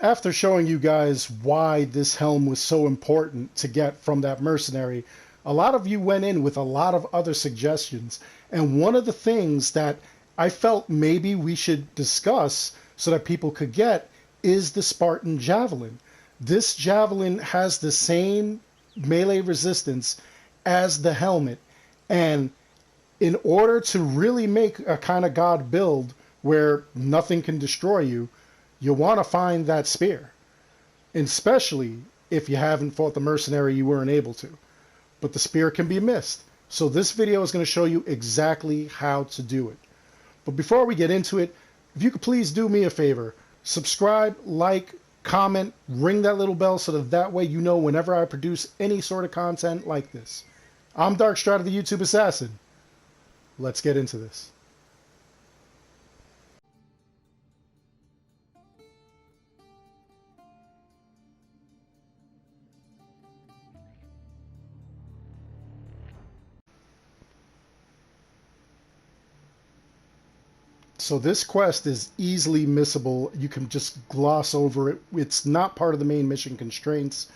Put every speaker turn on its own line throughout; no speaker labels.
After showing you guys why this helm was so important to get from that mercenary, a lot of you went in with a lot of other suggestions. And one of the things that I felt maybe we should discuss so that people could get is the Spartan Javelin. This javelin has the same melee resistance as the helmet. And in order to really make a kind of god build where nothing can destroy you, you want to find that spear. Especially if you haven't fought the mercenary, you weren't able to. But the spear can be missed. So this video is going to show you exactly how to do it. But before we get into it, if you could please do me a favor, subscribe, like, comment, ring that little bell so that way you know whenever I produce any sort of content like this. I'm Darkstrata, the YouTube Assassin. Let's get into this. So this quest is easily missable. You can just gloss over it. It's not part of the main mission constraints,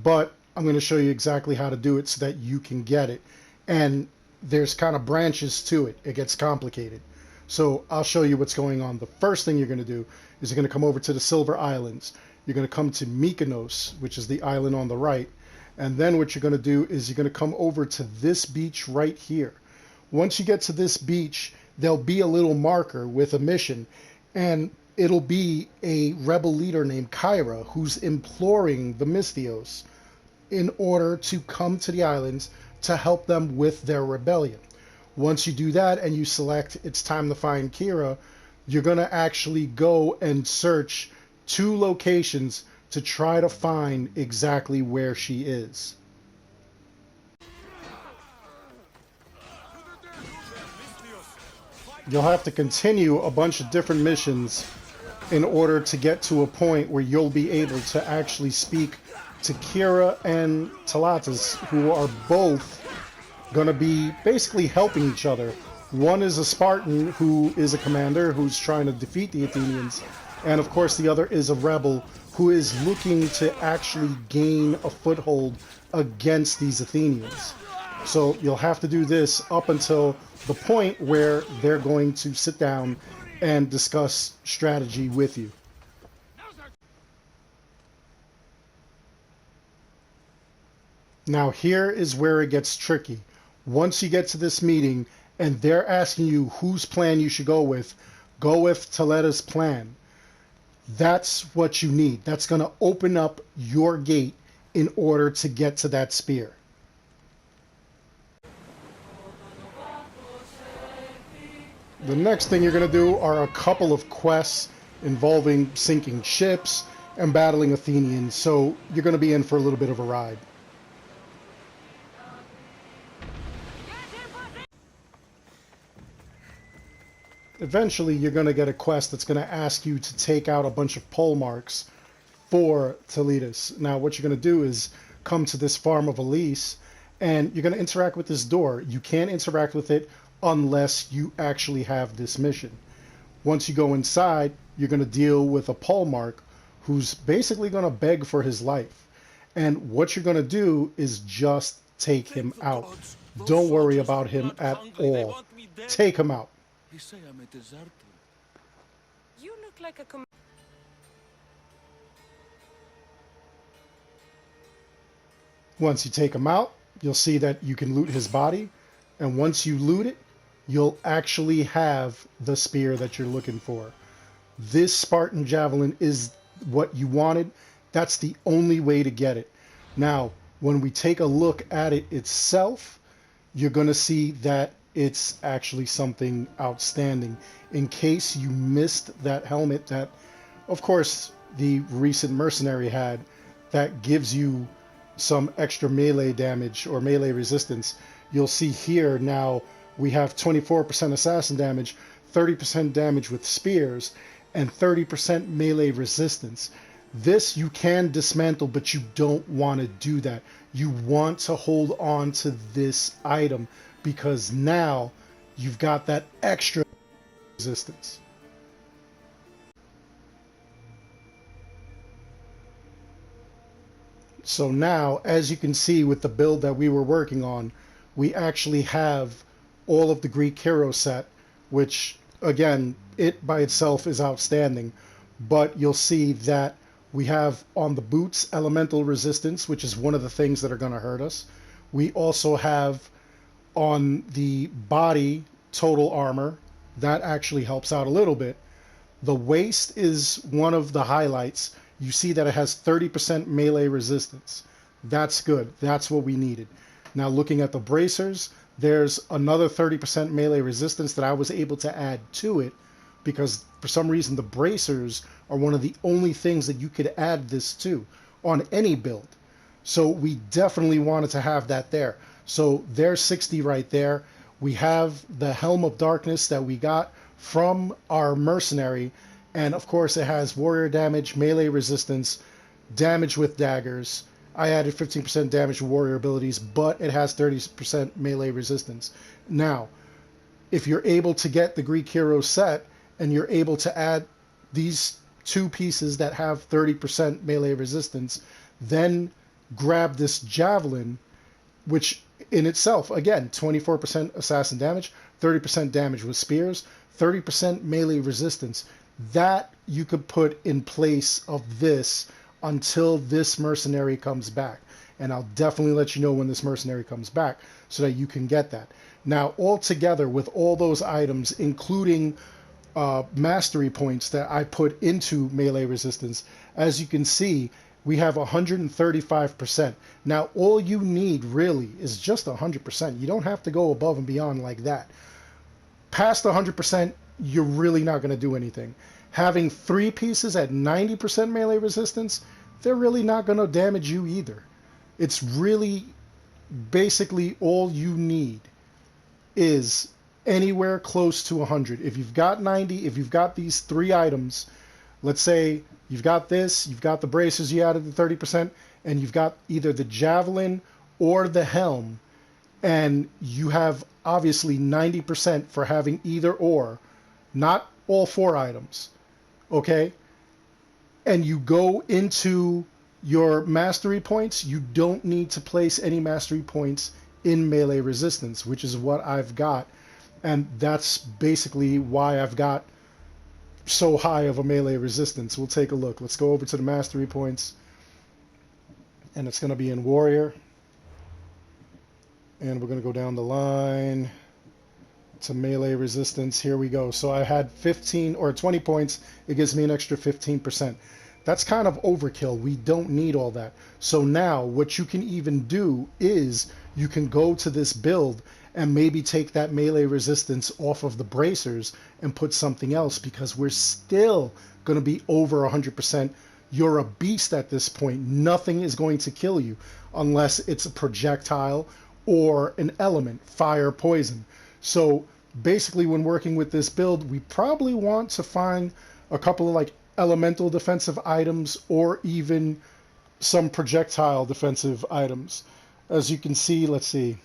but I'm going to show you exactly how to do it so that you can get it. And there's kind of branches to it. It gets complicated. So I'll show you what's going on. The first thing you're going to do is you're going to come over to the Silver Islands. You're going to come to Mykonos, which is the island on the right. And then what you're going to do is you're going to come over to this beach right here. Once you get to this beach, there'll be a little marker with a mission, and it'll be a rebel leader named Kyra who's imploring the Misthios in order to come to the islands to help them with their rebellion. Once you do that and you select it's time to find Kyra, you're going to actually go and search 2 locations to try to find exactly where she is. You'll have to continue a bunch of different missions in order to get to a point where you'll be able to actually speak to Kyra and Talatas, who are both going to be basically helping each other. One is a Spartan who is a commander who's trying to defeat the Athenians, and of course the other is a rebel who is looking to actually gain a foothold against these Athenians. So you'll have to do this up until the point where they're going to sit down and discuss strategy with you. Now here is where it gets tricky. Once you get to this meeting and they're asking you whose plan you should go with Toleda's plan. That's what you need. That's going to open up your gate in order to get to that spear. The next thing you're going to do are a couple of quests involving sinking ships and battling Athenians, so you're going to be in for a little bit of a ride. Eventually, you're going to get a quest that's going to ask you to take out a bunch of pole marks for Toledas. Now, what you're going to do is come to this farm of Elise, and you're going to interact with this door. You can't interact with it unless you actually have this mission. Once you go inside, you're going to deal with a pole mark who's basically going to beg for his life. And what you're going to do is just take him out. Don't worry about him at all. Take him out.
They say I'm a deserter.
You look like a
Once you take him out, you'll see that you can loot his body. And once you loot it, you'll actually have the spear that you're looking for. This Spartan Javelin is what you wanted. That's the only way to get it. Now, when we take a look at it itself, you're going to see that it's actually something outstanding. In case you missed that helmet that, of course, the recent Mercenary had, that gives you some extra melee damage or melee resistance, you'll see here now we have 24% assassin damage, 30% damage with spears, and 30% melee resistance. This you can dismantle, but you don't want to do that. You want to hold on to this item because now you've got that extra resistance. So now, as you can see with the build that we were working on, we actually have all of the Greek hero set, which again, it by itself is outstanding. But you'll see that we have on the boots elemental resistance, which is one of the things that are going to hurt us. We also have on the body total armor. That actually helps out a little bit. The waist is one of the highlights. You see that it has 30% melee resistance. That's good. That's what we needed. Now looking at the bracers, there's another 30% melee resistance that I was able to add to it because for some reason the bracers are one of the only things that you could add this to on any build. So we definitely wanted to have that there. So there's 60 right there. We have the Helm of Darkness that we got from our Mercenary, and of course it has warrior damage, melee resistance, damage with daggers. I added 15% damage to warrior abilities, but it has 30% melee resistance. Now, if you're able to get the Greek hero set and you're able to add these two pieces that have 30% melee resistance, then grab this javelin, which in itself, again, 24% assassin damage, 30% damage with spears, 30% melee resistance. That you could put in place of this until this mercenary comes back. And I'll definitely let you know when this mercenary comes back so that you can get that. Now, all together with all those items, including mastery points that I put into melee resistance, as you can see, we have 135%. Now, all you need really is just 100%. You don't have to go above and beyond like that. Past 100%, you're really not going to do anything. Having three pieces at 90% melee resistance, they're really not going to damage you either. It's really basically all you need is anywhere close to 100. If you've got 90, if you've got these three items, let's say you've got this, you've got the bracers, you added the 30%, and you've got either the javelin or the helm, and you have obviously 90% for having either or, not all four items, okay? And you go into your mastery points, you don't need to place any mastery points in melee resistance, which is what I've got. And that's basically why I've got so high of a melee resistance. We'll take a look. Let's go over to the mastery points. And it's going to be in warrior. And we're going to go down the line to melee resistance. Here we go. So I had 15 or 20 points. It gives me an extra 15%. That's kind of overkill. We don't need all that. So now what you can even do is you can go to this build and maybe take that melee resistance off of the bracers and put something else, because we're still going to be over 100%. You're a beast at this point. Nothing is going to kill you unless it's a projectile or an element, fire, poison. So basically when working with this build, we probably want to find a couple of like elemental defensive items or even some projectile defensive items. As you can see, let's see.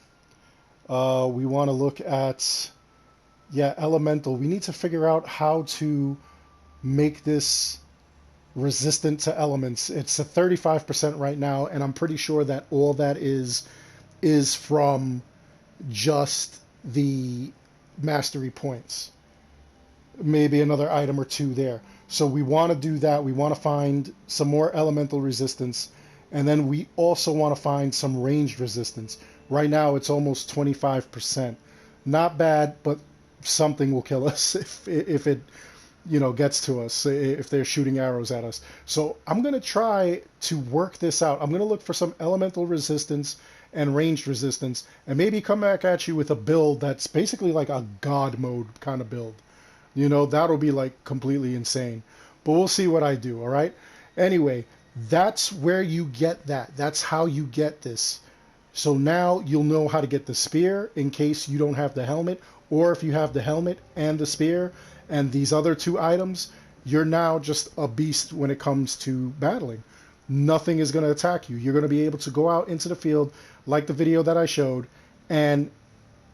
We want to look at, yeah, elemental. We need to figure out how to make this resistant to elements. It's a 35% right now, and I'm pretty sure that all that is from just the mastery points. Maybe another item or two there. So we want to do that. We want to find some more elemental resistance, and then we also want to find some ranged resistance. Right now it's almost 25%. Not bad, but something will kill us if it gets to us, if they're shooting arrows at us. So I'm going to try to work this out. I'm going to look for some elemental resistance and ranged resistance, and maybe come back at you with a build that's basically like a god mode kind of build. That'll be like completely insane. But we'll see what I do, all right? Anyway, that's where you get that. That's how you get this. So now you'll know how to get the spear in case you don't have the helmet, or if you have the helmet and the spear and these other two items, you're now just a beast when it comes to battling. Nothing is going to attack you. You're going to be able to go out into the field like the video that I showed, and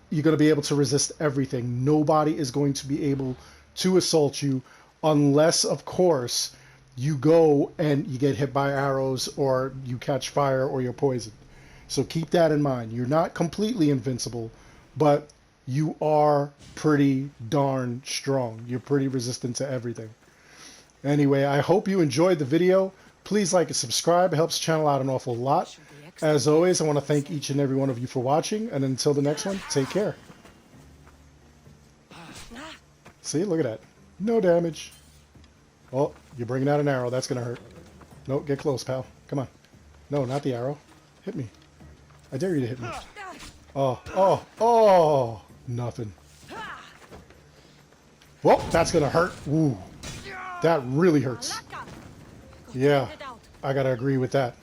you're going to be able to resist everything. Nobody is going to be able to assault you unless, of course, you go and you get hit by arrows or you catch fire or you're poisoned. So keep that in mind. You're not completely invincible, but you are pretty darn strong. You're pretty resistant to everything. Anyway, I hope you enjoyed the video. Please like and subscribe. It helps the channel out an awful lot. As always, I want to thank each and every one of you for watching. And until the next one, take care. See, look at that. No damage. Oh, you're bringing out an arrow. That's going to hurt. No, get close, pal. Come on. No, not the arrow. Hit me. I dare you to hit me. Oh, oh, oh. Nothing. Well, that's going to hurt. Ooh. That really hurts. Yeah, I got to agree with that.